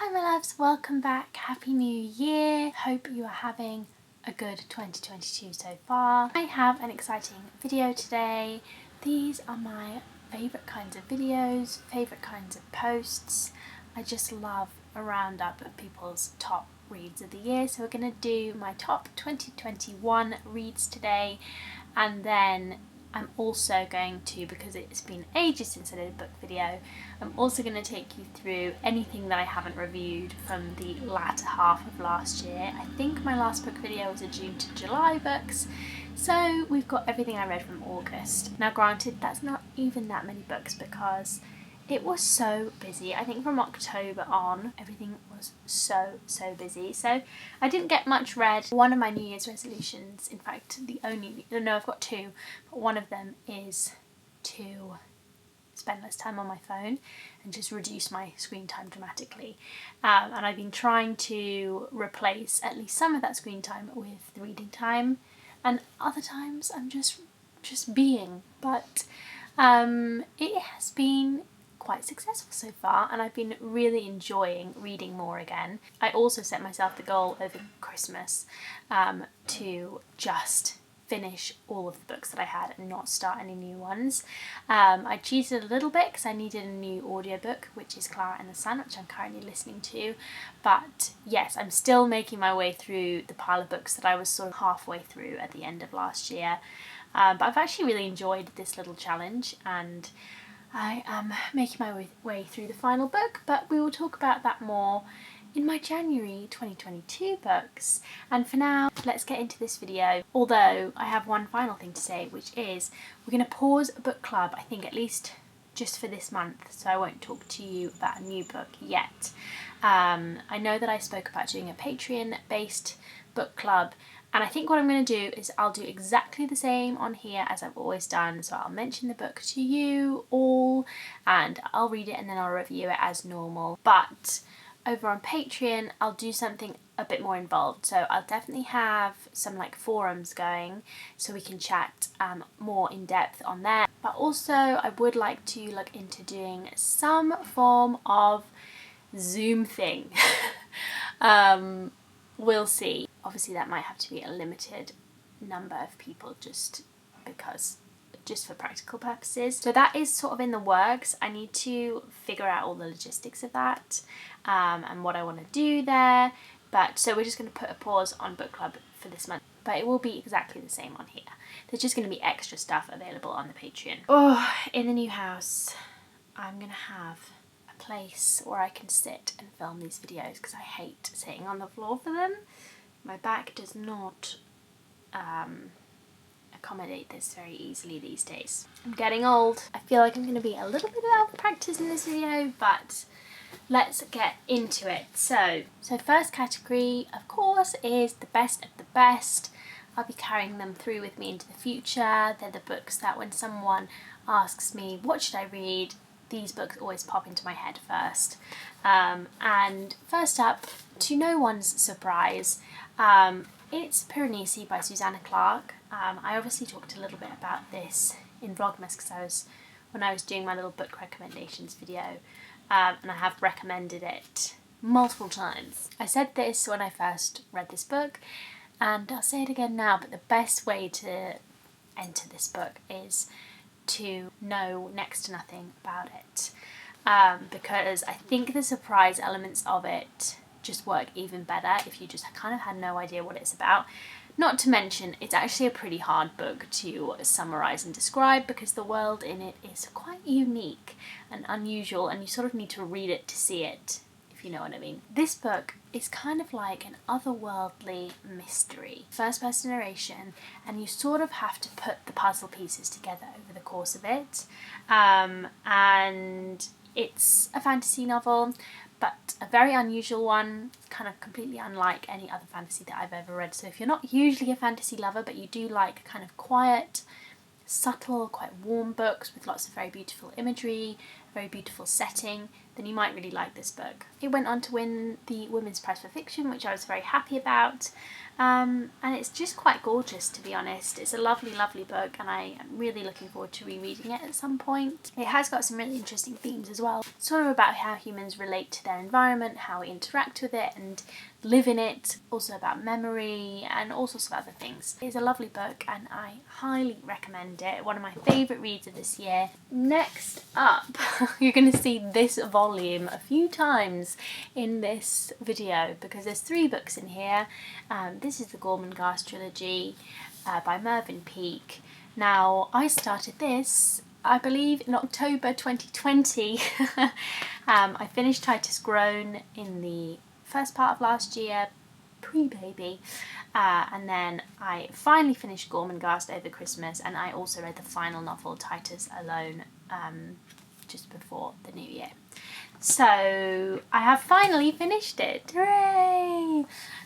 Hi my loves, welcome back, Happy New Year. Hope you are having a good 2022 so far. I have an exciting video today. These are my favourite kinds of videos, favourite kinds of posts. I just love a roundup of people's top reads of the year. So we're going to do my top 2021 reads today, and then I'm also going to, because it's been ages since I did a book video, I'm also going to take you through anything that I haven't reviewed from the latter half of last year. I think my last book video was a June to July books, so we've got everything I read from August. Now granted, that's not even that many books because it was so busy. I think from October on, everything was so busy. So I didn't get much read. One of my New Year's resolutions, in fact, I've got two, but one of them is to spend less time on my phone and just reduce my screen time dramatically. And I've been trying to replace at least some of that screen time with reading time, and other times I'm just being. But it has been quite successful so far, and I've been really enjoying reading more again. I also set myself the goal over Christmas to just finish all of the books that I had and not start any new ones. I cheated a little bit because I needed a new audiobook, which is Clara and the Sun, which I'm currently listening to. But yes, I'm still making my way through the pile of books that I was sort of halfway through at the end of last year. But I've actually really enjoyed this little challenge, and I am making my way through the final book, but we will talk about that more in my January 2022 books. And for now, let's get into this video. Although I have one final thing to say, which is we're going to pause a book club, I think at least just for this month, so I won't talk to you about a new book yet. I know that I spoke about doing a Patreon-based book club, and I think what I'm going to do is I'll do exactly the same on here as I've always done. So I'll mention the book to you all and I'll read it and then I'll review it as normal. But over on Patreon, I'll do something a bit more involved. So I'll definitely have some like forums going so we can chat more in depth on there. But also I would like to look into doing some form of Zoom thing. We'll see. Obviously that might have to be a limited number of people just for practical purposes. So that is sort of in the works. I need to figure out all the logistics of that and what I want to do there. But so we're just going to put a pause on book club for this month. But it will be exactly the same on here. There's just going to be extra stuff available on the Patreon. Oh, in the new house, I'm going to have a place where I can sit and film these videos because I hate sitting on the floor for them. My back does not accommodate this very easily these days. I'm getting old. I feel like I'm going to be a little bit out of practice in this video, but let's get into it. So first category, of course, is the best of the best. I'll be carrying them through with me into the future. They're the books that when someone asks me, what should I read? These books always pop into my head first. And first up, to no one's surprise, it's Piranesi by Susanna Clarke. I obviously talked a little bit about this in Vlogmas because when I was doing my little book recommendations video, and I have recommended it multiple times. I said this when I first read this book, and I'll say it again now, but the best way to enter this book is to know next to nothing about it, because I think the surprise elements of it just work even better if you just kind of had no idea what it's about. Not to mention, it's actually a pretty hard book to summarise and describe because the world in it is quite unique and unusual, and you sort of need to read it to see it, if you know what I mean. This book is kind of like an otherworldly mystery. First person narration, and you sort of have to put the puzzle pieces together over the course of it. And it's a fantasy novel, but a very unusual one, kind of completely unlike any other fantasy that I've ever read. So if you're not usually a fantasy lover, but you do like kind of quiet, subtle, quite warm books with lots of very beautiful imagery, very beautiful setting, then you might really like this book. It went on to win the Women's Prize for Fiction, which I was very happy about. And it's just quite gorgeous, to be honest. It's a lovely, lovely book, and I am really looking forward to rereading it at some point. It has got some really interesting themes as well, sort of about how humans relate to their environment, how we interact with it and live in it, also about memory and all sorts of other things. It's a lovely book and I highly recommend it. One of my favourite reads of this year. Next up, you're going to see this volume a few times in this video because there's 3 books in here. This is the Gormenghast trilogy by Mervyn Peake. Now, I started this, I believe, in October 2020. I finished Titus Grown in the first part of last year, pre-baby, and then I finally finished Gormenghast over Christmas, and I also read the final novel, Titus Alone, just before the new year. So I have finally finished it, hooray!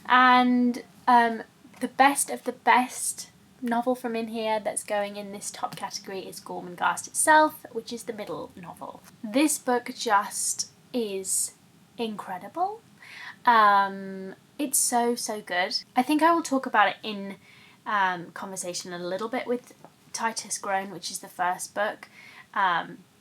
And the best of the best novel from in here that's going in this top category is Gormenghast itself, which is the middle novel. This book just is incredible. It's so good. I think I will talk about it in conversation a little bit with Titus Grown, which is the first book,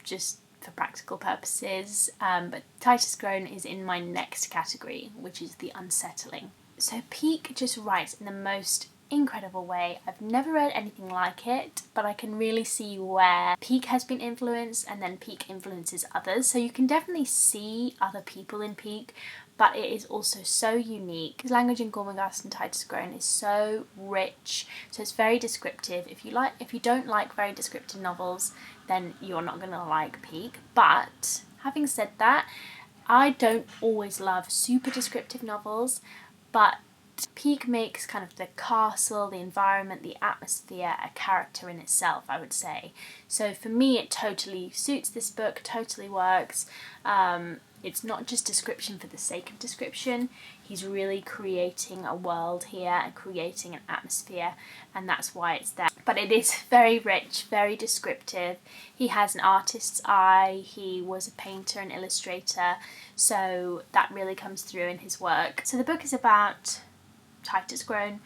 just for practical purposes, but Titus Grown is in my next category, which is the Unsettling. So Peake just writes in the most incredible way. I've never read anything like it, but I can really see where Peake has been influenced and then Peake influences others. So you can definitely see other people in Peake, but it is also so unique. His language in Gormenghast and Titus Grown is so rich, so it's very descriptive. If you don't like very descriptive novels, then you're not going to like Peake. But having said that, I don't always love super descriptive novels, but Peake makes kind of the castle, the environment, the atmosphere a character in itself, I would say. So for me, it totally suits this book, totally works. It's not just description for the sake of description. He's really creating a world here and creating an atmosphere, and that's why it's there. But it is very rich, very descriptive. He has an artist's eye. He was a painter and illustrator, so that really comes through in his work. So the book is about Titus Grown,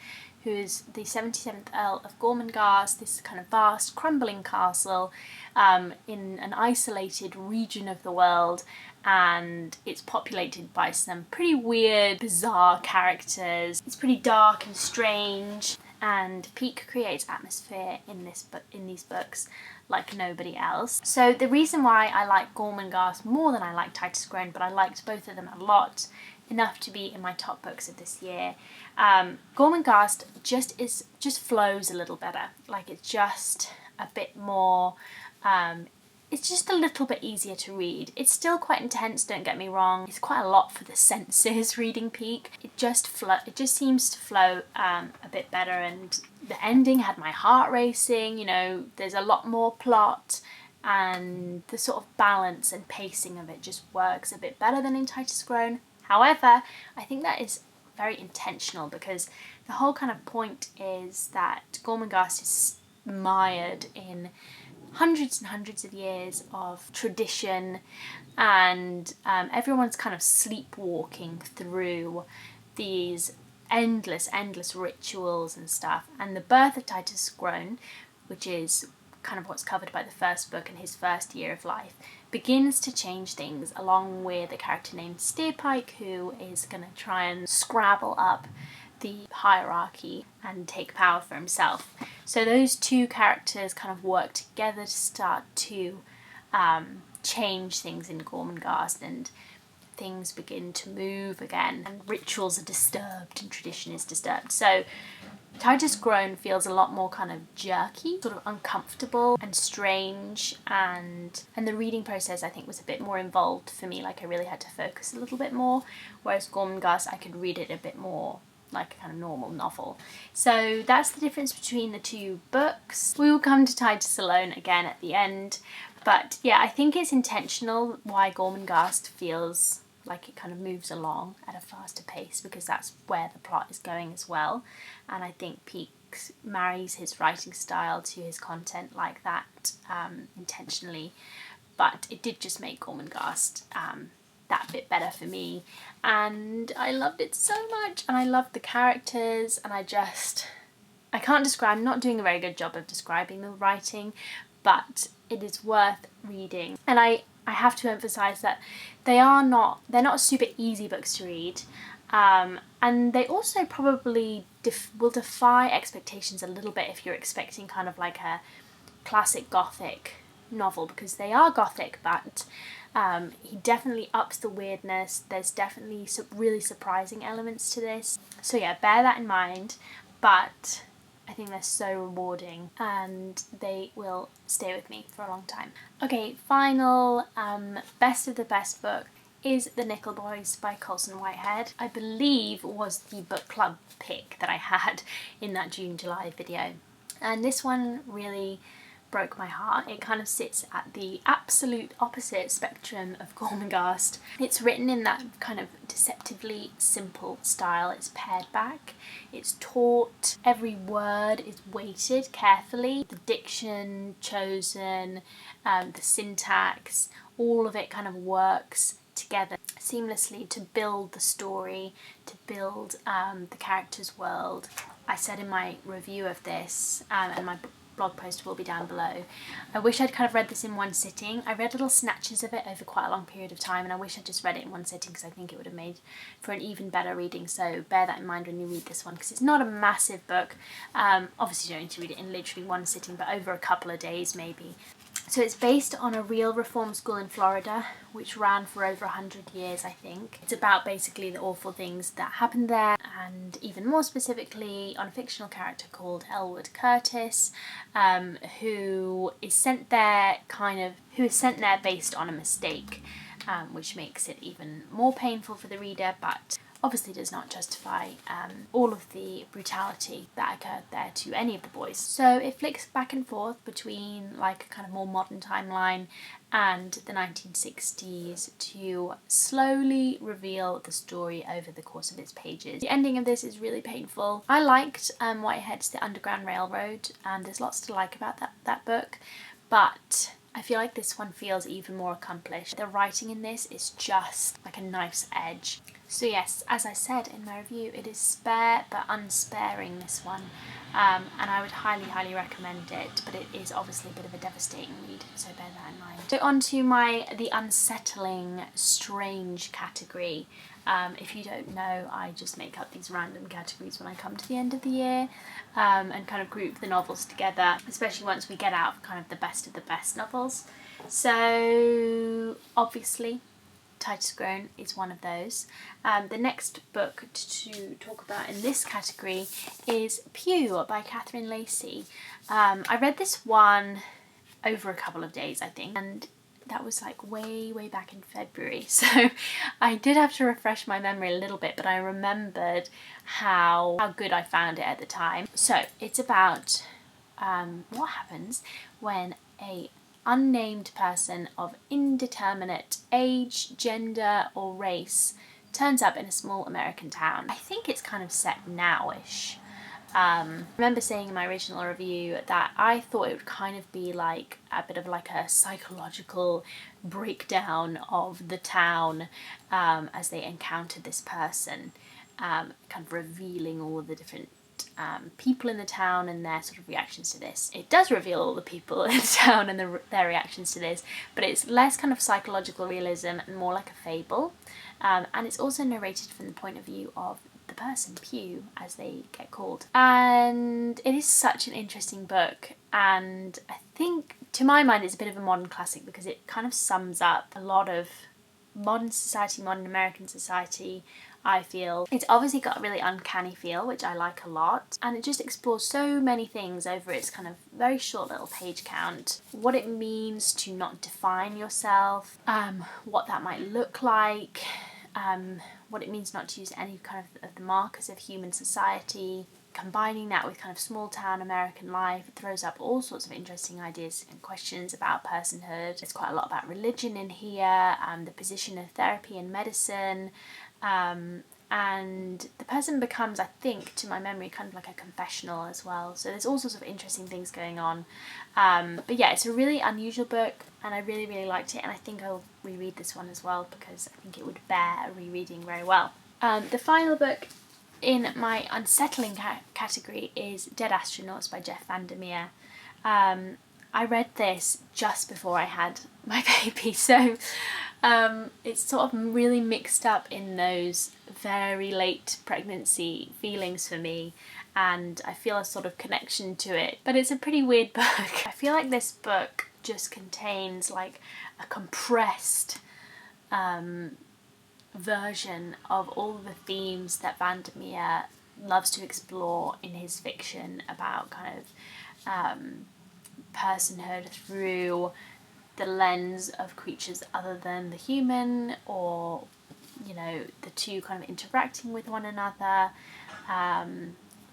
who is the 77th Earl of Gormenghast, this kind of vast, crumbling castle in an isolated region of the world, and it's populated by some pretty weird, bizarre characters. It's pretty dark and strange, and Peake creates atmosphere in these books like nobody else. So the reason why I like Gormenghast more than I like Titus Grown, but I liked both of them a lot, enough to be in my top books of this year. Gormenghast just flows a little better. Like, it's just a bit more, it's just a little bit easier to read. It's still quite intense, don't get me wrong. It's quite a lot for the senses reading Peake. It just seems to flow a bit better, and the ending had my heart racing. You know, there's a lot more plot, and the sort of balance and pacing of it just works a bit better than in Titus Grown. However, I think that is very intentional, because the whole kind of point is that Gormenghast is mired in hundreds and hundreds of years of tradition, and everyone's kind of sleepwalking through these endless rituals and stuff. And the birth of Titus Grown, which is kind of what's covered by the first book and his first year of life, begins to change things, along with a character named Steerpike, who is going to try and scrabble up the hierarchy and take power for himself. So those two characters kind of work together to start to change things in Gormenghast, and things begin to move again, and rituals are disturbed and tradition is disturbed. So Titus Grown feels a lot more kind of jerky, sort of uncomfortable and strange, and the reading process I think was a bit more involved for me. Like, I really had to focus a little bit more, whereas Gormenghast I could read it a bit more like a kind of normal novel. So that's the difference between the two books. We will come to Titus Alone again at the end, but yeah, I think it's intentional why Gormenghast feels like it kind of moves along at a faster pace, because that's where the plot is going as well. And I think Peake marries his writing style to his content like that intentionally. But it did just make Gormenghast that bit better for me, and I loved it so much, and I loved the characters, and I can't describe, I'm not doing a very good job of describing the writing, but it is worth reading. And I have to emphasise that they're not super easy books to read, and they also probably will defy expectations a little bit if you're expecting kind of like a classic gothic novel, because they are gothic, but he definitely ups the weirdness. There's definitely some really surprising elements to this, so yeah, bear that in mind, but I think they're so rewarding and they will stay with me for a long time. Okay, final best of the best book is The Nickel Boys by Colson Whitehead. I believe was the book club pick that I had in that June-July video. And this one really broke my heart. It kind of sits at the absolute opposite spectrum of Gormenghast. It's written in that kind of deceptively simple style. It's pared back, it's taut, every word is weighted carefully, the diction chosen, the syntax, all of it kind of works together seamlessly to build the story, to build the character's world. I said in my review of this, and my blog post will be down below, I wish I'd kind of read this in one sitting. I read little snatches of it over quite a long period of time, and I wish I'd just read it in one sitting because I think it would have made for an even better reading, so bear that in mind when you read this one, because it's not a massive book. Obviously you don't need to read it in literally one sitting, but over a couple of days maybe. So it's based on a real reform school in Florida, which ran for over 100 years, I think. It's about basically the awful things that happened there, and even more specifically on a fictional character called Elwood Curtis, who is sent there based on a mistake, which makes it even more painful for the reader, but obviously does not justify all of the brutality that occurred there to any of the boys. So it flicks back and forth between like a kind of more modern timeline and the 1960s to slowly reveal the story over the course of its pages. The ending of this is really painful. I liked Whitehead's The Underground Railroad, and there's lots to like about that book, but I feel like this one feels even more accomplished. The writing in this is just like a nice edge. So yes, as I said in my review, it is spare but unsparing, this one, and I would highly recommend it, but it is obviously a bit of a devastating read, so bear that in mind. So on to the unsettling, strange category. If you don't know, I just make up these random categories when I come to the end of the year, and kind of group the novels together, especially once we get out of kind of the best novels. So obviously Titus Grown is one of those. The next book to talk about in this category is Pew by Catherine Lacey. I read this one over a couple of days, I think, and that was like way back in February, so I did have to refresh my memory a little bit, but I remembered how good I found it at the time. So it's about what happens when a unnamed person of indeterminate age, gender or race turns up in a small American town. I think it's kind of set now-ish. I remember saying in my original review that I thought it would kind of be like a bit of like a psychological breakdown of the town as they encountered this person, kind of revealing all the different people in the town and their sort of reactions to this. It does reveal all the people in the town and their reactions to this, but it's less kind of psychological realism and more like a fable, and it's also narrated from the point of view of the person, Pew, as they get called. And it is such an interesting book, and I think to my mind it's a bit of a modern classic because it kind of sums up a lot of modern society, modern American society, I feel. It's obviously got a really uncanny feel, which I like a lot, and it just explores so many things over its kind of very short little page count. What it means to not define yourself, what that might look like, what it means not to use any kind of the markers of human society. Combining that with kind of small town American life, it throws up all sorts of interesting ideas and questions about personhood. There's quite a lot about religion in here, the position of therapy and medicine, and the person becomes, I think, to my memory, kind of like a confessional as well. So there's all sorts of interesting things going on. But yeah, it's a really unusual book, and I really, really liked it, and I think I'll reread this one as well because I think it would bear a rereading very well. The final book in my unsettling category is Dead Astronauts by VanderMeer. I read this just before I had my baby, so it's sort of really mixed up in those very late pregnancy feelings for me, and I feel a sort of connection to it, but it's a pretty weird book. I feel like this book just contains like a compressed version of all the themes that VanderMeer loves to explore in his fiction about kind of personhood through the lens of creatures other than the human, or, you know, the two kind of interacting with one another,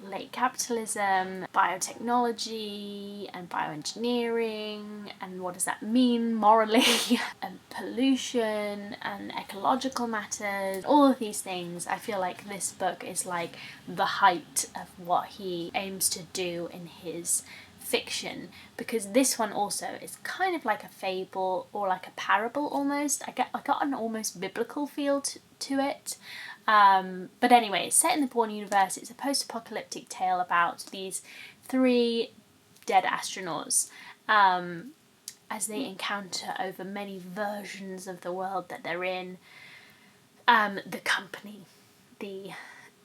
late capitalism, biotechnology and bioengineering, and what does that mean morally, and pollution and ecological matters, all of these things. I feel like this book is like the height of what he aims to do in his fiction, because this one also is kind of like a fable or like a parable almost. I got an almost biblical feel to it. But anyway, it's set in the Bourne universe. It's a post-apocalyptic tale about these 3 dead astronauts as they encounter over many versions of the world that they're in the company, the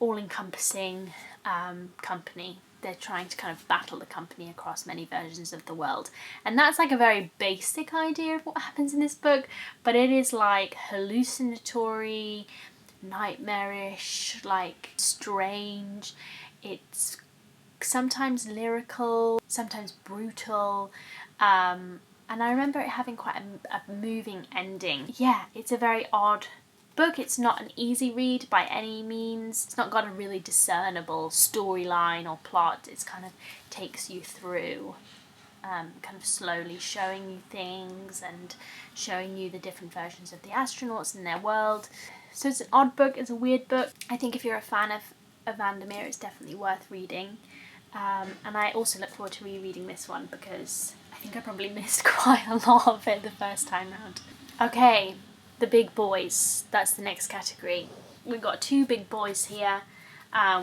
all-encompassing company. They're trying to kind of battle the company across many versions of the world. And that's like a very basic idea of what happens in this book, but it is like hallucinatory, nightmarish, like strange. It's sometimes lyrical, sometimes brutal. And I remember it having quite a moving ending. Yeah, it's a very odd book. It's not an easy read by any means. It's not got a really discernible storyline or plot. It's kind of takes you through, kind of slowly showing you things and showing you the different versions of the astronauts in their world. So it's an odd book, it's a weird book. I think if you're a fan of VanderMeer, it's definitely worth reading. And I also look forward to rereading this one because I think I probably missed quite a lot of it the first time round. Okay. The Big Bois, that's the next category. We've got 2 big boys here,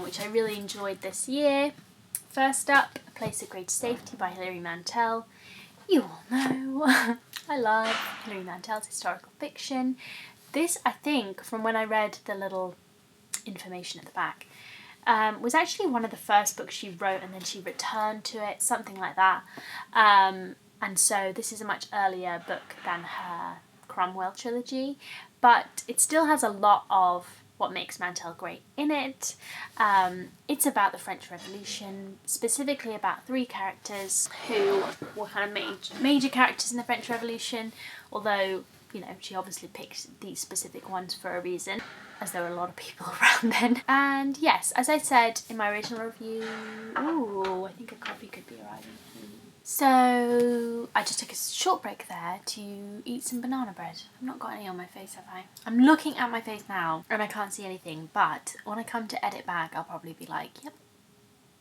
which I really enjoyed this year. First up, A Place of Great Safety by Hilary Mantel. You all know I love Hilary Mantel's historical fiction. This, I think, from when I read the little information at the back, was actually one of the first books she wrote, and then she returned to it, something like that. And so this is a much earlier book than her Cromwell trilogy, but it still has a lot of what makes Mantel great in it. It's about the French Revolution, specifically about 3 characters who were kind of major characters in the French Revolution, although, you know, she obviously picked these specific ones for a reason, as there were a lot of people around then. And yes, as I said in my original review, ooh, I think a coffee could be arriving. So I just took a short break there to eat some banana bread. I've not got any on my face, have I? I'm looking at my face now and I can't see anything, but when I come to edit back, I'll probably be like, yep,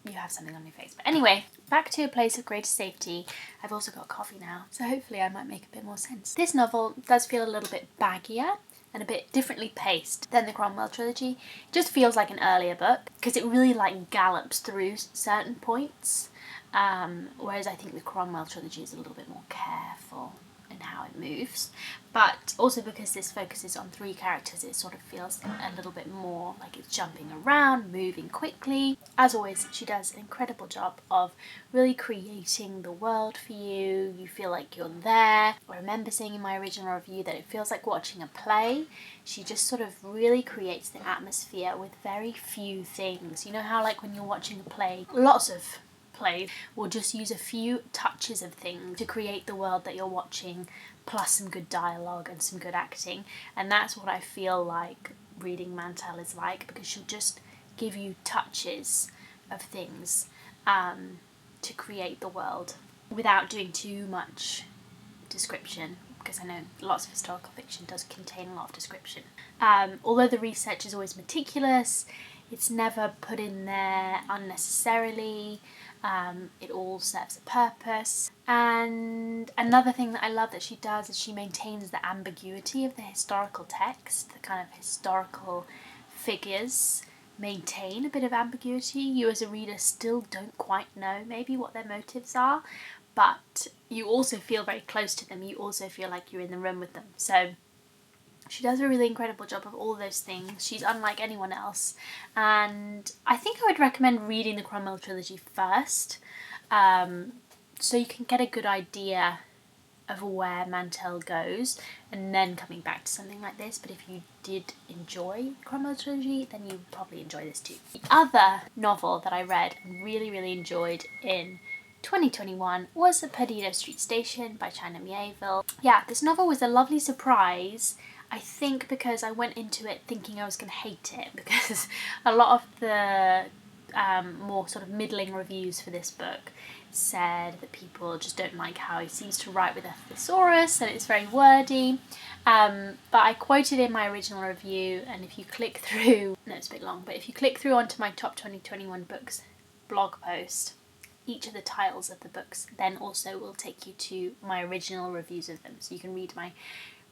you have something on your face. But anyway, back to A Place of Greater Safety. I've also got coffee now, so hopefully I might make a bit more sense. This novel does feel a little bit baggier and a bit differently paced than the Cromwell trilogy. It just feels like an earlier book because it really like gallops through certain points. Whereas I think the Cromwell trilogy is a little bit more careful in how it moves, but also because this focuses on 3 characters, it sort of feels a little bit more like it's jumping around, moving quickly. As always, she does an incredible job of really creating the world for you. You feel like you're there. I remember saying in my original review that it feels like watching a play. She just sort of really creates the atmosphere with very few things. You know how like when you're watching a play, lots of plays will just use a few touches of things to create the world that you're watching, plus some good dialogue and some good acting, and that's what I feel like reading Mantel is like, because she'll just give you touches of things to create the world without doing too much description. because I know lots of historical fiction does contain a lot of description. Although the research is always meticulous, it's never put in there unnecessarily. It all serves a purpose. And another thing that I love that she does is she maintains the ambiguity of the historical text. The kind of historical figures maintain a bit of ambiguity. You as a reader still don't quite know maybe what their motives are, but you also feel very close to them. You also feel like you're in the room with them. So she does a really incredible job of all those things. She's unlike anyone else. And I think I would recommend reading the Cromwell trilogy first, so you can get a good idea of where Mantel goes, and then coming back to something like this. But if you did enjoy Cromwell trilogy, then you would probably enjoy this too. The other novel that I read and really, really enjoyed in 2021 was The Perdido Street Station by China Miéville. Yeah, this novel was a lovely surprise. I think because I went into it thinking I was going to hate it, because a lot of the more sort of middling reviews for this book said that people just don't like how he seems to write with a thesaurus and it's very wordy. But I quoted in my original review, and if you click through, no, it's a bit long, but if you click through onto my top 2021 books blog post, each of the titles of the books then also will take you to my original reviews of them. So you can read my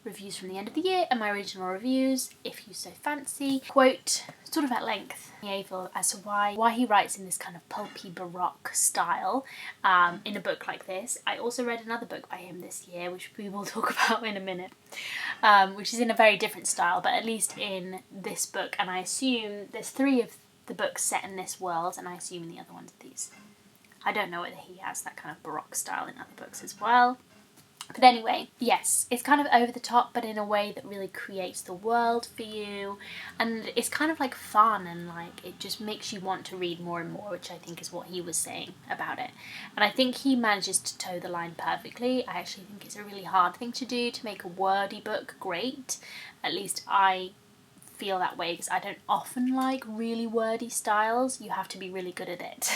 reviews from the end of the year and my original reviews if you so fancy. Quote sort of at length Miéville as to why he writes in this kind of pulpy baroque style in a book like this. I also read another book by him this year, which we will talk about in a minute, which is in a very different style, but at least in this book, and I assume there's 3 of the books set in this world, and I assume in the other ones these. I don't know whether he has that kind of baroque style in other books as well. But anyway, yes, it's kind of over the top, but in a way that really creates the world for you. And it's kind of like fun, and like it just makes you want to read more and more, which I think is what he was saying about it. And I think he manages to toe the line perfectly. I actually think it's a really hard thing to do, to make a wordy book great. At least I feel that way, because I don't often like really wordy styles. You have to be really good at it.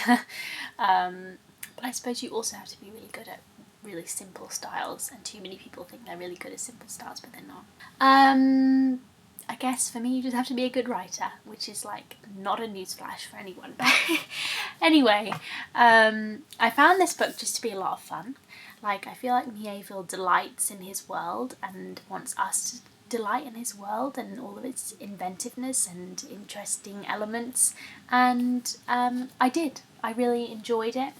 But I suppose you also have to be really good at really simple styles, and too many people think they're really good at simple styles, but they're not. I guess for me you just have to be a good writer, which is like not a newsflash for anyone. But anyway, I found this book just to be a lot of fun. Like, I feel like Miéville delights in his world and wants us to delight in his world and all of its inventiveness and interesting elements, and I did. I really enjoyed it.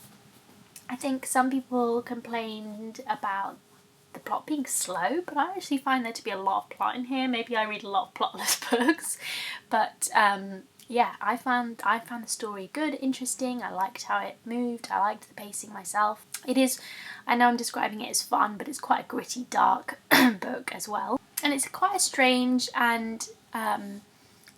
I think some people complained about the plot being slow, but I actually find there to be a lot of plot in here. Maybe I read a lot of plotless books, but yeah, I found the story good, interesting. I liked how it moved. I liked the pacing myself. It is, I know I'm describing it as fun, but it's quite a gritty, dark book as well. And it's quite a strange and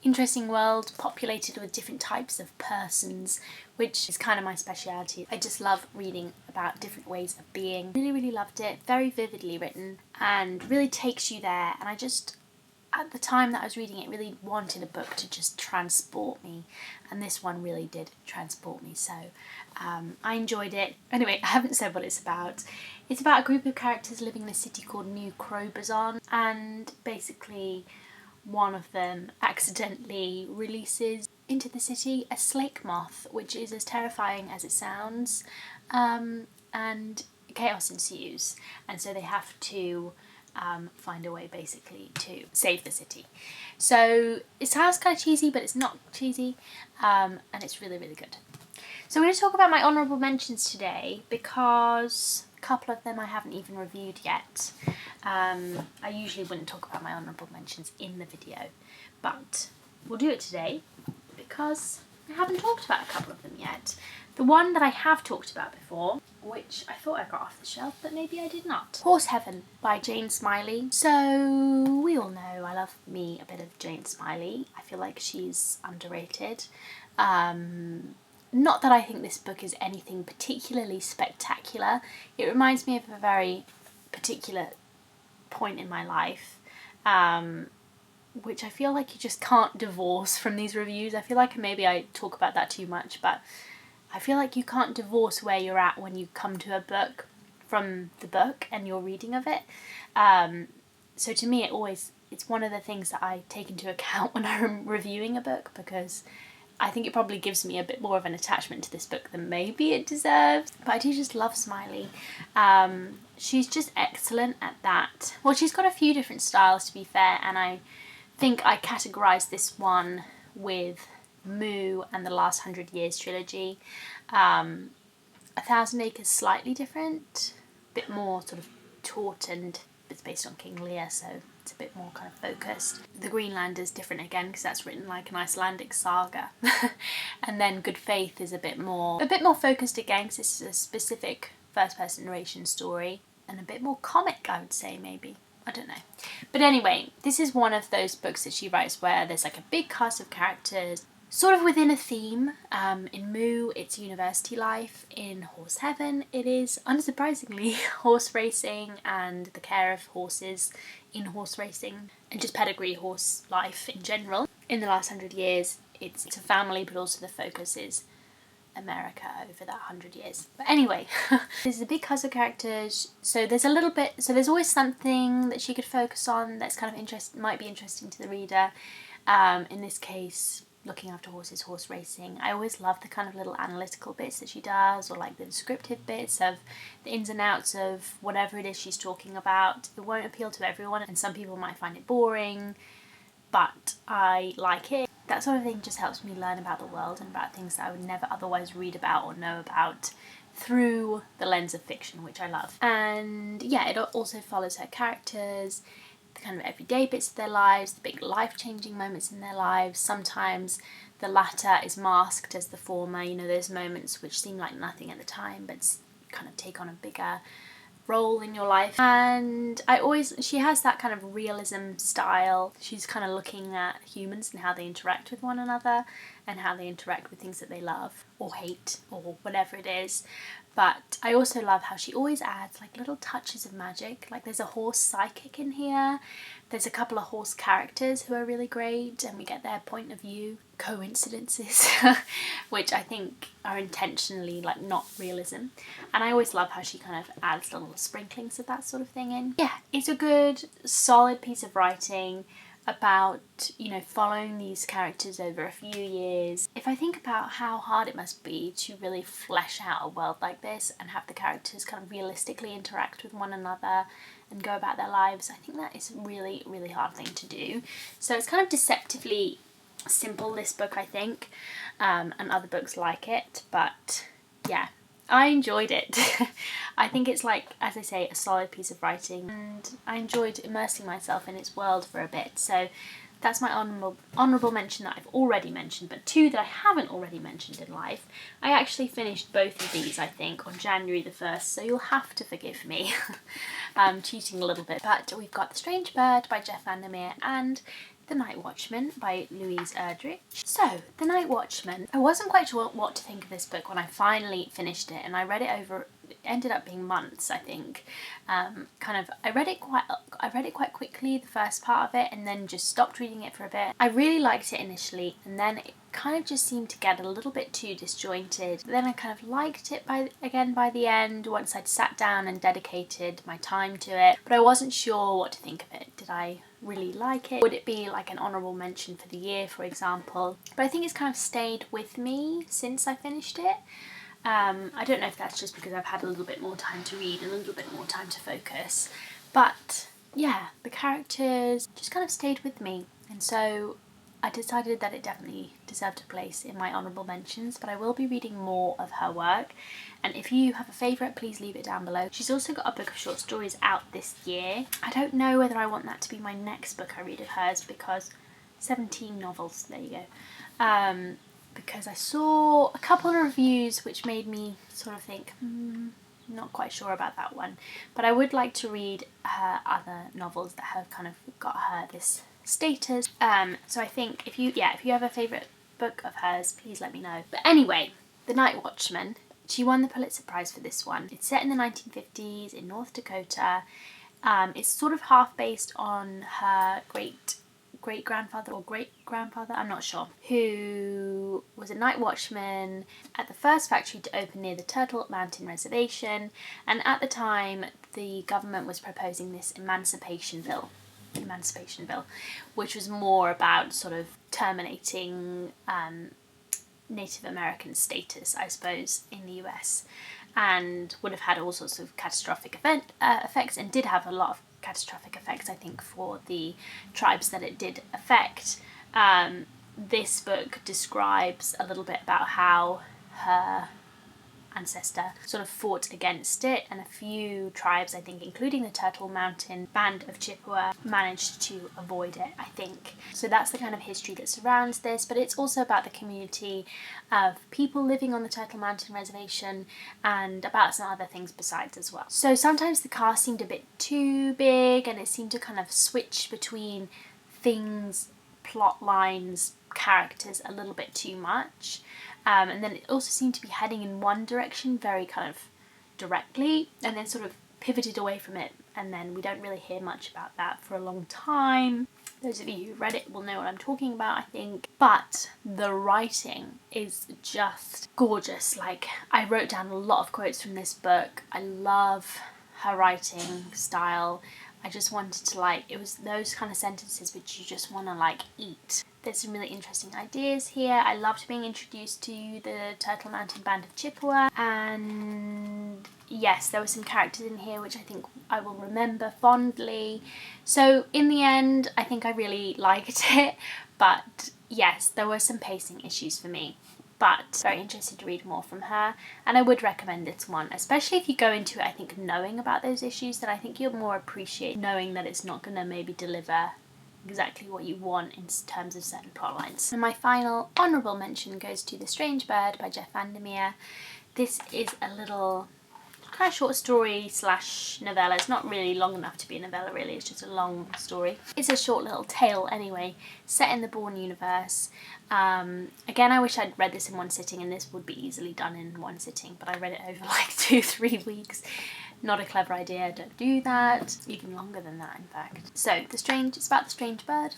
interesting world, populated with different types of persons, which is kind of my speciality. I just love reading about different ways of being. Really, really loved it. Very vividly written and really takes you there. And I just, at the time that I was reading it, really wanted a book to just transport me. And this one really did transport me. So I enjoyed it. Anyway, I haven't said what it's about. It's about a group of characters living in a city called New Crobazon, and basically one of them accidentally releases into the city a slake moth, which is as terrifying as it sounds, and chaos ensues, and so they have to find a way basically to save the city. So it sounds kind of cheesy, but it's not cheesy, and it's really, really good. So I'm going to talk about my honourable mentions today, because a couple of them I haven't even reviewed yet. I usually wouldn't talk about my honourable mentions in the video, but we'll do it today because I haven't talked about a couple of them yet. The one that I have talked about before, which I thought I got off the shelf, but maybe I did not. Horse Heaven by Jane Smiley. So we all know I love me a bit of Jane Smiley. I feel like she's underrated. Not that I think this book is anything particularly spectacular. It reminds me of a very particular point in my life, which I feel like you just can't divorce from these reviews. I feel like maybe I talk about that too much, but I feel like you can't divorce where you're at when you come to a book from the book and your reading of it. So to me it's one of the things that I take into account when I'm reviewing a book, because I think it probably gives me a bit more of an attachment to this book than maybe it deserves. But I do just love Smiley. She's just excellent at that. Well, she's got a few different styles, to be fair, and I think I categorised this one with Moo and the Last 100 Years trilogy. 1,000 Acres slightly different, a bit more sort of taut, and it's based on King Lear, so it's a bit more kind of focused. The Greenlander's different again, because that's written like an Icelandic saga. And then Good Faith is a bit more focused again, because it's a specific first-person narration story, and a bit more comic, I would say, maybe. I don't know. But anyway, this is one of those books that she writes where there's like a big cast of characters, sort of within a theme. In Moo, it's university life. In Horse Heaven, it is, unsurprisingly, horse racing and the care of horses in horse racing, and just pedigree horse life in general. In the Last 100 Years, it's a family, but also the focus is America over that 100 years. But anyway, there's a big cast of characters, so there's always something that she could focus on that's kind of might be interesting to the reader. In this case, looking after horses, horse racing. I always love the kind of little analytical bits that she does, or like the descriptive bits of the ins and outs of whatever it is she's talking about. It won't appeal to everyone, and some people might find it boring, but I like it. That sort of thing just helps me learn about the world and about things that I would never otherwise read about or know about through the lens of fiction, which I love. And yeah, it also follows her characters, the kind of everyday bits of their lives, the big life-changing moments in their lives. Sometimes the latter is masked as the former, you know, those moments which seem like nothing at the time but kind of take on a bigger role in your life. And she has that kind of realism style. She's kind of looking at humans and how they interact with one another and how they interact with things that they love or hate or whatever it is. But I also love how she always adds like little touches of magic. Like there's a horse psychic in here. There's a couple of horse characters who are really great, and we get their point of view. Coincidences, which I think are intentionally like not realism. And I always love how she kind of adds little sprinklings of that sort of thing in. Yeah, it's a good, solid piece of writing about, you know, following these characters over a few years. If I think about how hard it must be to really flesh out a world like this and have the characters kind of realistically interact with one another and go about their lives, I think that is a really, really hard thing to do. So it's kind of deceptively simple, this book, I think, and other books like it, but yeah, I enjoyed it. I think it's like, as I say, a solid piece of writing, and I enjoyed immersing myself in its world for a bit. So that's my honourable mention that I've already mentioned, but two that I haven't already mentioned in life. I actually finished both of these, I think, on January the 1st, so you'll have to forgive me. I'm cheating a little bit. But we've got The Strange Bird by VanderMeer and The Night Watchman by Louise Erdrich. So, The Night Watchman, I wasn't quite sure what to think of this book when I finally finished it, and I read it over, it ended up being months, I think. I read it quite quickly, the first part of it, and then just stopped reading it for a bit. I really liked it initially, and then it kind of just seemed to get a little bit too disjointed. But then I kind of liked it by the end, once I'd sat down and dedicated my time to it. But I wasn't sure what to think of it. Did I really like it? Would it be like an honourable mention for the year, for example? But I think it's kind of stayed with me since I finished it. I don't know if that's just because I've had a little bit more time to read and a little bit more time to focus, but yeah, the characters just kind of stayed with me, and so I decided that it definitely deserved a place in my honourable mentions. But I will be reading more of her work, and if you have a favourite, please leave it down below. She's also got a book of short stories out this year. I don't know whether I want that to be my next book I read of hers, because 17 novels, there you go. Because I saw a couple of reviews which made me sort of think, not quite sure about that one. But I would like to read her other novels that have kind of got her this status. So I think if you have a favourite book of hers, please let me know. But anyway, The Night Watchman, she won the Pulitzer Prize for this one. It's set in the 1950s in North Dakota. It's sort of half based on her great-grandfather or great-grandfather, I'm not sure, who who was a night watchman at the first factory to open near the Turtle Mountain Reservation, and at the time the government was proposing this Emancipation Bill, which was more about sort of terminating Native American status, I suppose, in the US, and would have had all sorts of catastrophic effects, and did have a lot of catastrophic effects, I think, for the tribes that it did affect. This book describes a little bit about how her ancestor sort of fought against it, and a few tribes, I think, including the Turtle Mountain Band of Chippewa, managed to avoid it, I think. So that's the kind of history that surrounds this, but it's also about the community of people living on the Turtle Mountain Reservation, and about some other things besides as well. So sometimes the cast seemed a bit too big, and it seemed to kind of switch between things, plot lines, characters a little bit too much. And then it also seemed to be heading in one direction very kind of directly, and then sort of pivoted away from it, and then we don't really hear much about that for a long time. Those of you who read it will know what I'm talking about, I think. But the writing is just gorgeous. Like, I wrote down a lot of quotes from this book. I love her writing style. I just wanted to, like, it was those kind of sentences which you just want to, like, eat. There's some really interesting ideas here. I loved being introduced to the Turtle Mountain Band of Chippewa, and yes, there were some characters in here which I think I will remember fondly. So in the end, I think I really liked it, but yes, there were some pacing issues for me. But very interested to read more from her, and I would recommend this one, especially if you go into it, I think, knowing about those issues. Then I think you'll more appreciate knowing that it's not going to maybe deliver exactly what you want in terms of certain plot lines. And my final honourable mention goes to The Strange Bird by Jeff VanderMeer. This is a little kind of short story slash novella. It's not really long enough to be a novella, really. It's just a long story. It's a short little tale anyway, set in the Bourne universe. Again, I wish I'd read this in one sitting, and this would be easily done in one sitting, but I read it over like 2-3 weeks. Not a clever idea, don't do that. Even longer than that, in fact. So, it's about the strange bird.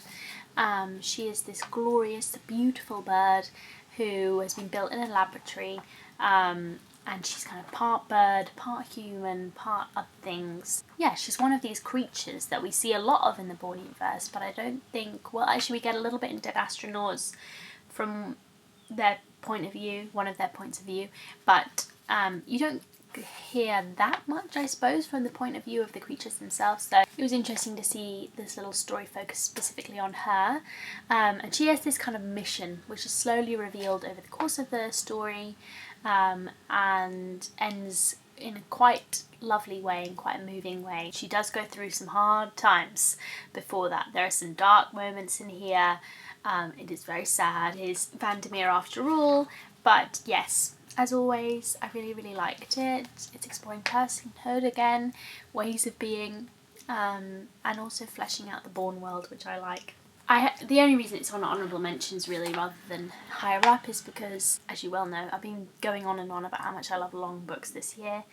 She is this glorious, beautiful bird who has been built in a laboratory, and she's kind of part bird, part human, part other things. Yeah, she's one of these creatures that we see a lot of in the Bourne universe, but I don't think, well, actually we get a little bit in Dead Astronauts from their point of view, one of their points of view, but you don't hear that much, I suppose, from the point of view of the creatures themselves. So it was interesting to see this little story focus specifically on her, and she has this kind of mission which is slowly revealed over the course of the story, and ends in a quite lovely way, in quite a moving way. She does go through some hard times before that. There are some dark moments in here. It is very sad. It is VanderMeer after all, but yes, as always, I really, really liked it. It's exploring personhood again, ways of being, and also fleshing out the Bourne world, which I like. The only reason it's on honourable mentions, really, rather than higher up, is because, as you well know, I've been going on and on about how much I love long books this year,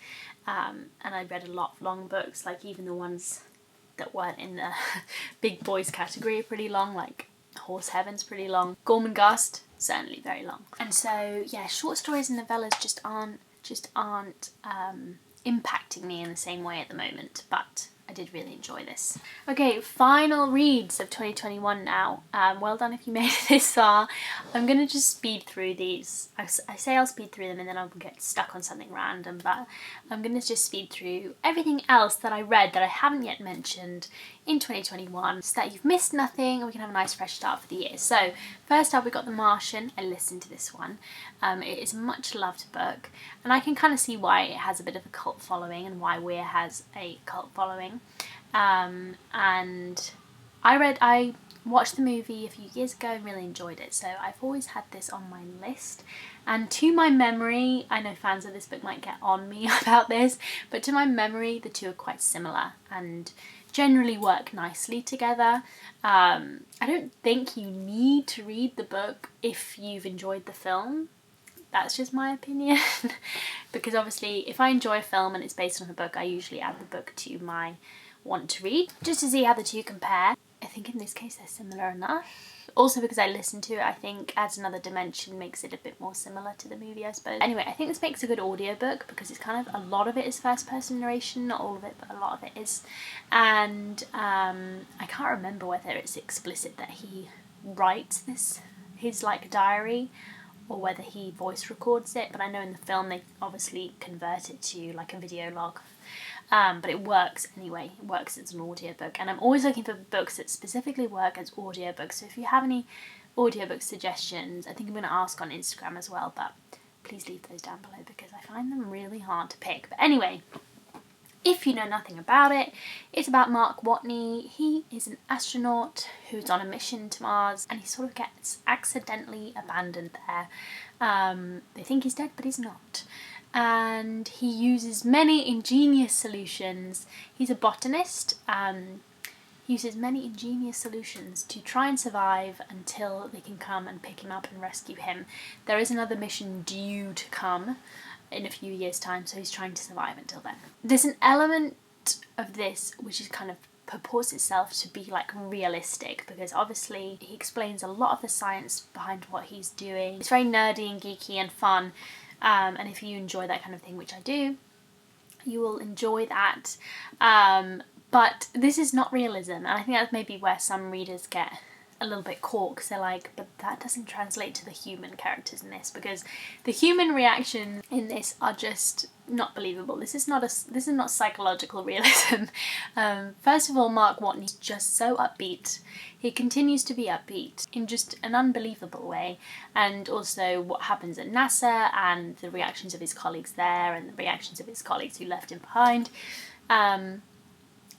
and I read a lot of long books, like even the ones that weren't in the Big Bois category are pretty long, like Horse Heaven's pretty long. Gormenghast, certainly very long. And so, yeah, short stories and novellas just aren't impacting me in the same way at the moment, but I did really enjoy this. Okay, final reads of 2021 now. Well done if you made it this far. I'm going to just speed through these. I say I'll speed through them and then I'll get stuck on something random, but I'm going to just speed through everything else that I read that I haven't yet mentioned in 2021, so that you've missed nothing and we can have a nice fresh start for the year. So first up, we got The Martian. I listened to this one. It is a much loved book, and I can kind of see why it has a bit of a cult following and why Weir has a cult following. And I watched the movie a few years ago and really enjoyed it, so I've always had this on my list. And to my memory, I know fans of this book might get on me about this, but to my memory, the two are quite similar and generally work nicely together. I don't think you need to read the book if you've enjoyed the film. That's just my opinion. Because obviously, if I enjoy a film and it's based on a book, I usually add the book to my want to read, just to see how the two compare. I think in this case they're similar enough. Also because I listened to it, I think adds another dimension, makes it a bit more similar to the movie, I suppose. Anyway, I think this makes a good audiobook because it's kind of, a lot of it is first person narration, not all of it, but a lot of it is. And I can't remember whether it's explicit that he writes this, his like diary, or whether he voice records it, but I know in the film they obviously convert it to like a video log. But it works anyway, it works as an audiobook, and I'm always looking for books that specifically work as audiobooks, so if you have any audiobook suggestions, I think I'm going to ask on Instagram as well, but please leave those down below because I find them really hard to pick. But anyway, if you know nothing about it, it's about Mark Watney. He is an astronaut who's on a mission to Mars, and he sort of gets accidentally abandoned there. They think he's dead, but he's not. And he uses many ingenious solutions. He's a botanist. He uses many ingenious solutions to try and survive until they can come and pick him up and rescue him. There is another mission due to come in a few years' time, so he's trying to survive until then. There's an element of this which is kind of purports itself to be like realistic, because obviously he explains a lot of the science behind what he's doing. It's very nerdy and geeky and fun, and if you enjoy that kind of thing, which I do, you will enjoy that. But this is not realism, and I think that's maybe where some readers get a little bit caught, because they're like, but that doesn't translate to the human characters in this, because the human reactions in this are just not believable. This is not psychological realism. First of all, Mark Watney is just so upbeat. He continues to be upbeat in just an unbelievable way, and also what happens at NASA and the reactions of his colleagues there and the reactions of his colleagues who left him behind.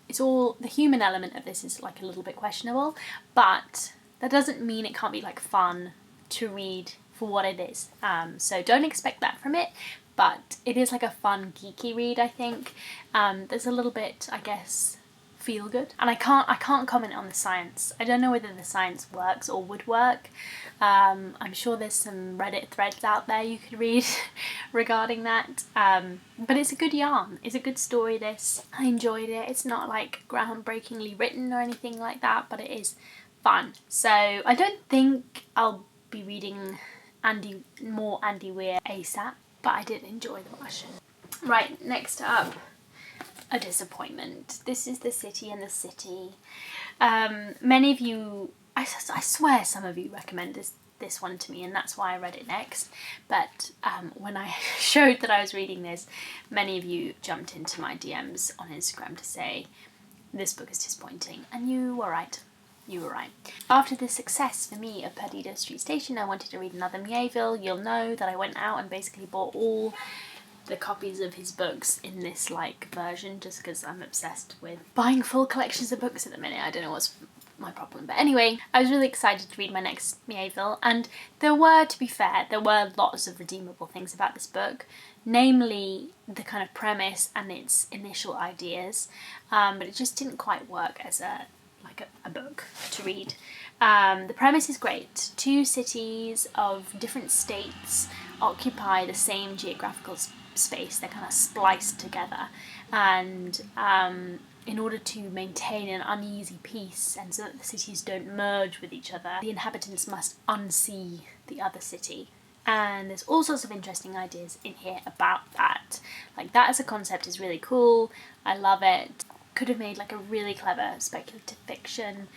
It's all, the human element of this is like a little bit questionable, but that doesn't mean it can't be like fun to read for what it is. So don't expect that from it, but it is like a fun geeky read, I think. There's a little bit, I guess, feel good, and I can't comment on the science. I don't know whether the science works or would work. I'm sure there's some Reddit threads out there you could read regarding that, but it's a good yarn. It's a good story, this. I enjoyed it. It's not like groundbreakingly written or anything like that, but it is fun. So I don't think I'll be reading more Andy Weir ASAP, but I did enjoy The Martian. Right, next up, a disappointment. This is The City and the City. Many of you, I swear some of you recommend this one to me, and that's why I read it next. But when I showed that I was reading this, many of you jumped into my DMs on Instagram to say this book is disappointing, and you were right. You were right. After the success for me of Perdido Street Station, I wanted to read another Miéville. You'll know that I went out and basically bought all the copies of his books in this like version, just because I'm obsessed with buying full collections of books at the minute. I don't know what's my problem, but anyway, I was really excited to read my next Miéville, and there were, to be fair, there were lots of redeemable things about this book, namely the kind of premise and its initial ideas, but it just didn't quite work as a book to read. The premise is great. Two cities of different states occupy the same geographical space. They're kind of spliced together, and in order to maintain an uneasy peace and so that the cities don't merge with each other, the inhabitants must unsee the other city. And there's all sorts of interesting ideas in here about that. Like, that as a concept is really cool. I love it. Could have made like a really clever speculative fiction.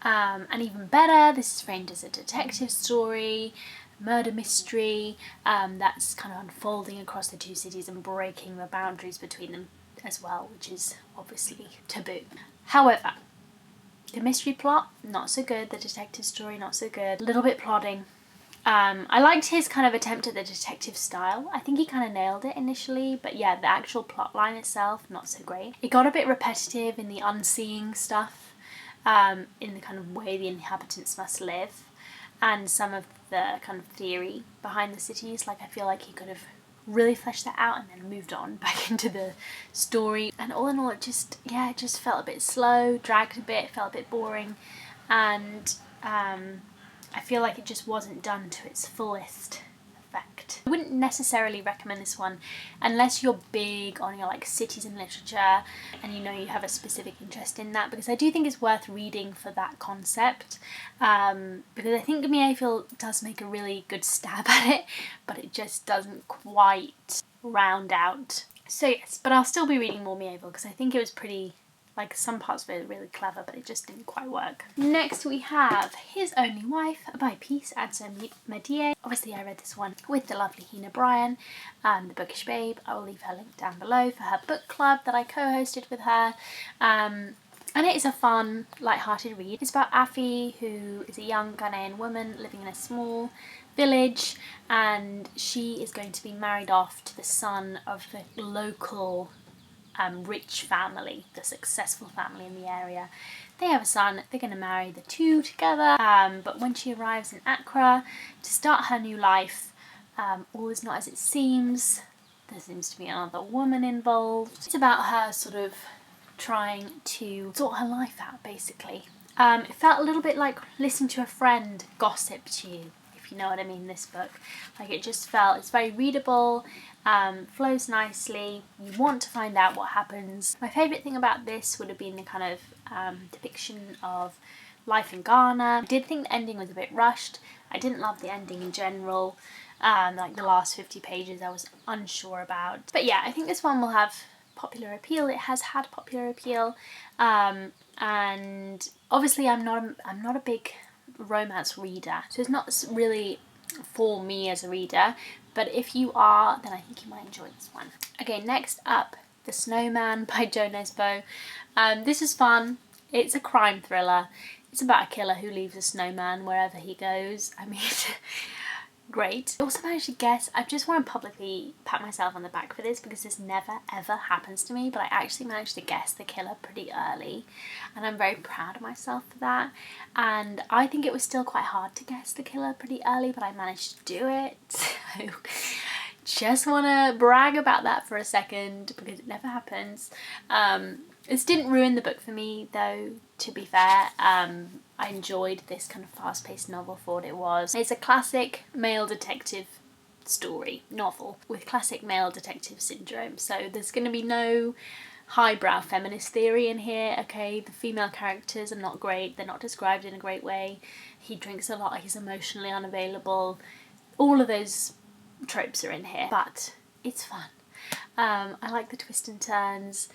And even better, this is framed as a detective story, murder mystery, that's kind of unfolding across the two cities and breaking the boundaries between them as well, which is obviously taboo. However, the mystery plot, not so good. The detective story, not so good. A little bit plodding. I liked his kind of attempt at the detective style. I think he kind of nailed it initially, but yeah, the actual plot line itself, not so great. It got a bit repetitive in the unseeing stuff, in the kind of way the inhabitants must live, and some of the kind of theory behind the cities. Like, I feel like he could have really fleshed that out and then moved on back into the story. And all in all, it just felt a bit slow, dragged a bit, felt a bit boring, and I feel like it just wasn't done to its fullest perfect. I wouldn't necessarily recommend this one unless you're big on your like cities and literature and you know you have a specific interest in that, because I do think it's worth reading for that concept, because I think Miéville does make a really good stab at it, but it just doesn't quite round out. So yes, but I'll still be reading more Miéville because I think it was pretty, like some parts of it are really clever, but it just didn't quite work. Next we have His Only Wife by Peake, Adzo, Medie. Obviously I read this one with the lovely Hina Bryan, the Bookish Babe. I will leave her link down below for her book club that I co-hosted with her. And it is a fun, light-hearted read. It's about Afi, who is a young Ghanaian woman living in a small village, and she is going to be married off to the son of the local rich family, the successful family in the area. They have a son, they're going to marry the two together, but when she arrives in Accra to start her new life, all is not as it seems. There seems to be another woman involved. It's about her sort of trying to sort her life out, basically. It felt a little bit like listening to a friend gossip to you, if you know what I mean, this book. Like, it just felt, it's very readable, flows nicely, you want to find out what happens. My favourite thing about this would have been the kind of depiction of life in Ghana. I did think the ending was a bit rushed. I didn't love the ending in general. Like the last 50 pages I was unsure about. But yeah, I think this one will have popular appeal. It has had popular appeal, and obviously I'm not a big romance reader, so it's not really for me as a reader, but if you are, then I think you might enjoy this one. Okay, next up, The Snowman by Jo Nesbø. This is fun. It's a crime thriller. It's about a killer who leaves a snowman wherever he goes. I mean, great. I also managed to guess, I just want to publicly pat myself on the back for this because this never ever happens to me, but I actually managed to guess the killer pretty early, and I'm very proud of myself for that. And I think it was still quite hard to guess the killer pretty early, but I managed to do it. So just want to brag about that for a second because it never happens. This didn't ruin the book for me though, to be fair. I enjoyed this kind of fast-paced novel for what it was. It's a classic male detective novel with classic male detective syndrome. So there's going to be no highbrow feminist theory in here, okay? The female characters are not great, they're not described in a great way. He drinks a lot, he's emotionally unavailable. All of those tropes are in here, but it's fun. I like the twists and turns.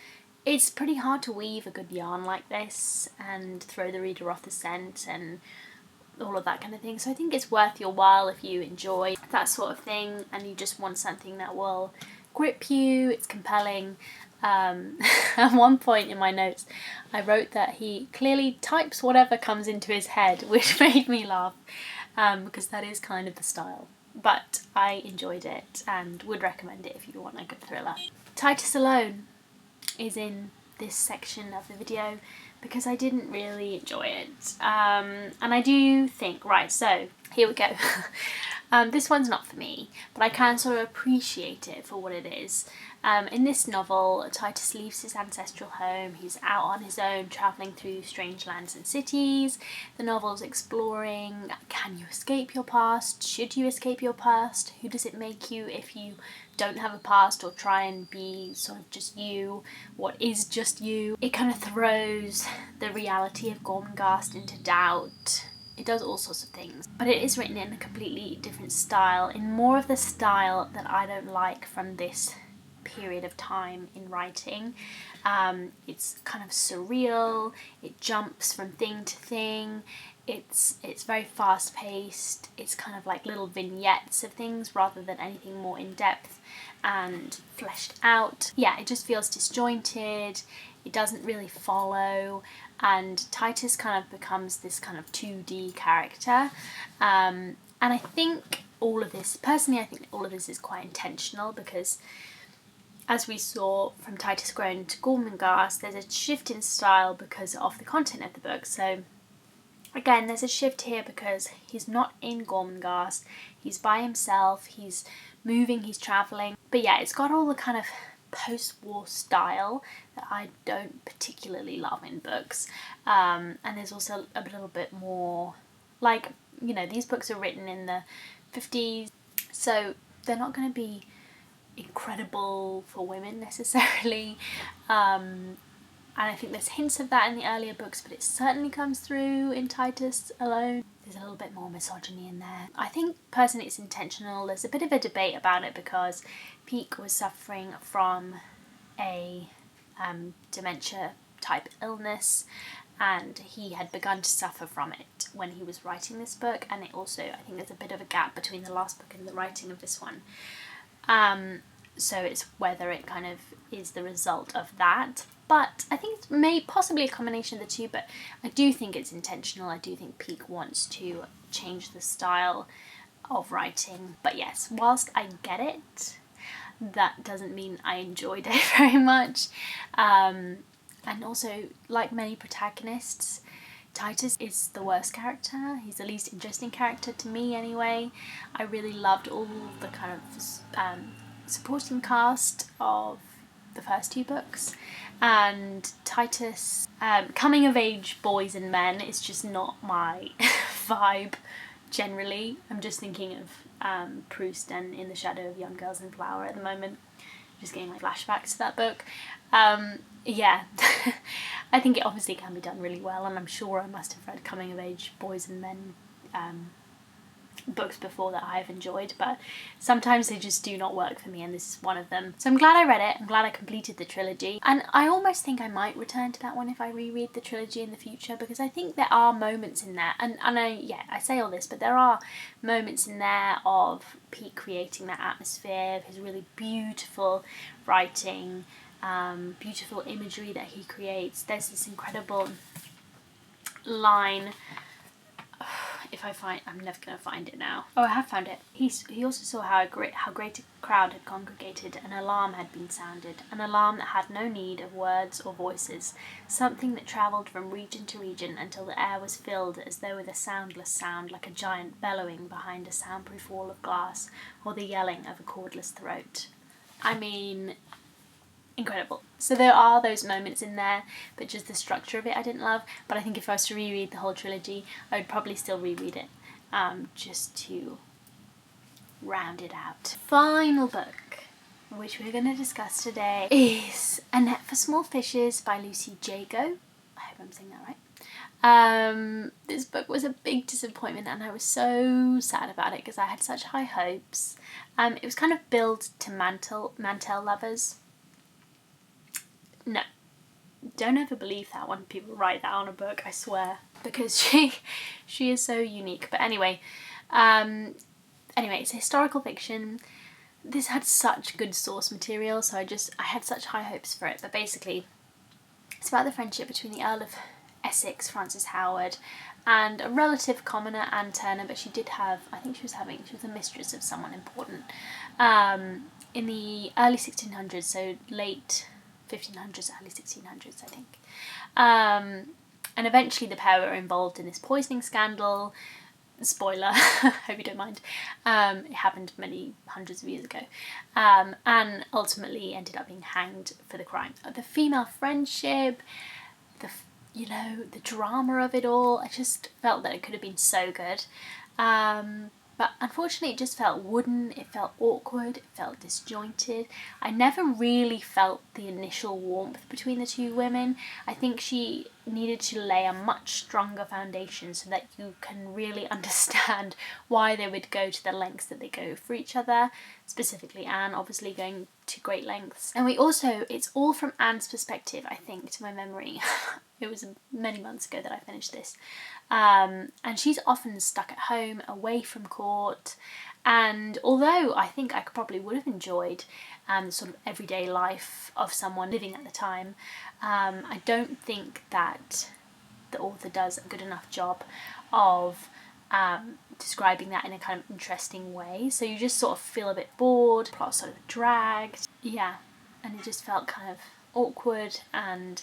It's pretty hard to weave a good yarn like this and throw the reader off the scent and all of that kind of thing. So I think it's worth your while if you enjoy that sort of thing and you just want something that will grip you, it's compelling. At one point in my notes I wrote that he clearly types whatever comes into his head, which made me laugh, because that is kind of the style. But I enjoyed it and would recommend it if you want a good thriller. Titus Alone is in this section of the video because I didn't really enjoy it, and I do think, right, so here we go. This one's not for me, but I can sort of appreciate it for what it is. In this novel, Titus leaves his ancestral home. He's out on his own, travelling through strange lands and cities. The novel's exploring, can you escape your past? Should you escape your past? Who does it make you if you don't have a past or try and be sort of just you? What is just you? It kind of throws the reality of Gormenghast into doubt. It does all sorts of things, but it is written in a completely different style, in more of the style that I don't like from this period of time in writing. It's kind of surreal, it jumps from thing to thing, it's very fast paced, it's kind of like little vignettes of things rather than anything more in depth and fleshed out. Yeah, it just feels disjointed, it doesn't really follow, and Titus kind of becomes this kind of 2D character, and I think all of this, personally I think all of this is quite intentional because as we saw from Titus Grown to Gormenghast, there's a shift in style because of the content of the book. So again, there's a shift here because he's not in Gormenghast, he's by himself, he's moving, he's travelling. But yeah, it's got all the kind of post-war style that I don't particularly love in books. And there's also a little bit more, like, you know, these books are written in the 50s, So they're not going to be incredible for women necessarily. And I think there's hints of that in the earlier books, but it certainly comes through in Titus alone. There's a little bit more misogyny in there. I think personally it's intentional. There's a bit of a debate about it because Peake was suffering from a dementia type illness, and he had begun to suffer from it when he was writing this book, and it also, I think there's a bit of a gap between the last book and the writing of this one. So it's whether it kind of is the result of that, but I think it's possibly a combination of the two, but I do think it's intentional. I do think Peake wants to change the style of writing, but yes, whilst I get it, that doesn't mean I enjoyed it very much. And also, like many protagonists, Titus is the worst character. He's the least interesting character to me anyway. I really loved all the kind of supporting cast of the first two books, and Titus, coming of age boys and men is just not my vibe generally. I'm just thinking of Proust and In the Shadow of Young Girls in Flower at the moment, just getting like flashbacks to that book. Yeah, I think it obviously can be done really well, and I'm sure I must have read coming of age boys and men books before that I've enjoyed, but sometimes they just do not work for me, and this is one of them. So I'm glad I read it. I'm glad I completed the trilogy, and I almost think I might return to that one if I reread the trilogy in the future, because I think there are moments in there, and I say all this, but there are moments in there of Peake creating that atmosphere, his really beautiful writing, beautiful imagery that he creates. There's this incredible line, if I find, I'm never going to find it now. Oh, I have found it. He also saw how great a crowd had congregated. An alarm had been sounded, an alarm that had no need of words or voices, something that travelled from region to region until the air was filled as though with a soundless sound, like a giant bellowing behind a soundproof wall of glass, or the yelling of a cordless throat. I mean, incredible. So there are those moments in there, but just the structure of it I didn't love. But I think if I was to reread the whole trilogy, I would probably still reread it, just to round it out. Final book, which we're going to discuss today, is A Net for Small Fishes by Lucy Jago. I hope I'm saying that right. This book was a big disappointment, and I was so sad about it because I had such high hopes. It was kind of billed to Mantel lovers. No, don't ever believe that when people write that on a book, I swear, because she is so unique. But anyway, it's historical fiction. This had such good source material, so I had such high hopes for it. But basically, it's about the friendship between the Earl of Essex, Frances Howard, and a relative commoner, Anne Turner, but she did have, I think she was the mistress of someone important, in the early 1600s, so late 1500s, early 1600s, I think. And eventually the pair were involved in this poisoning scandal. Spoiler, hope you don't mind. It happened many hundreds of years ago. And ultimately ended up being hanged for the crime. The female friendship, the drama of it all, I just felt that it could have been so good. But unfortunately it just felt wooden, it felt awkward, it felt disjointed. I never really felt the initial warmth between the two women. I think she needed to lay a much stronger foundation so that you can really understand why they would go to the lengths that they go for each other. Specifically Anne, obviously going to great lengths. And it's all from Anne's perspective, I think, to my memory. It was many months ago that I finished this. And she's often stuck at home, away from court, and although I think I probably would have enjoyed the sort of everyday life of someone living at the time, I don't think that the author does a good enough job of describing that in a kind of interesting way. So you just sort of feel a bit bored, plot sort of dragged, and it just felt kind of awkward, and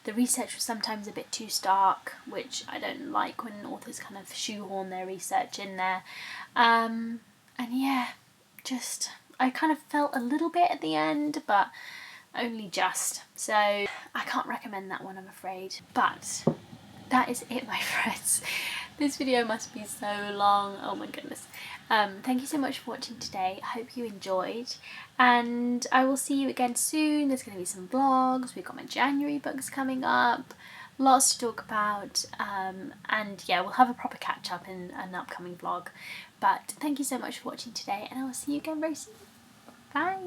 the research was sometimes a bit too stark, which I don't like when authors kind of shoehorn their research in there. And yeah, just, I kind of felt a little bit at the end, but only just. So I can't recommend that one, I'm afraid. But that is it, my friends. This video must be so long. Oh my goodness. Thank you so much for watching today. I hope you enjoyed, and I will see you again soon. There's going to be some vlogs. We've got my January books coming up. Lots to talk about, and yeah, we'll have a proper catch up in an upcoming vlog. But thank you so much for watching today, and I will see you again very soon. Bye!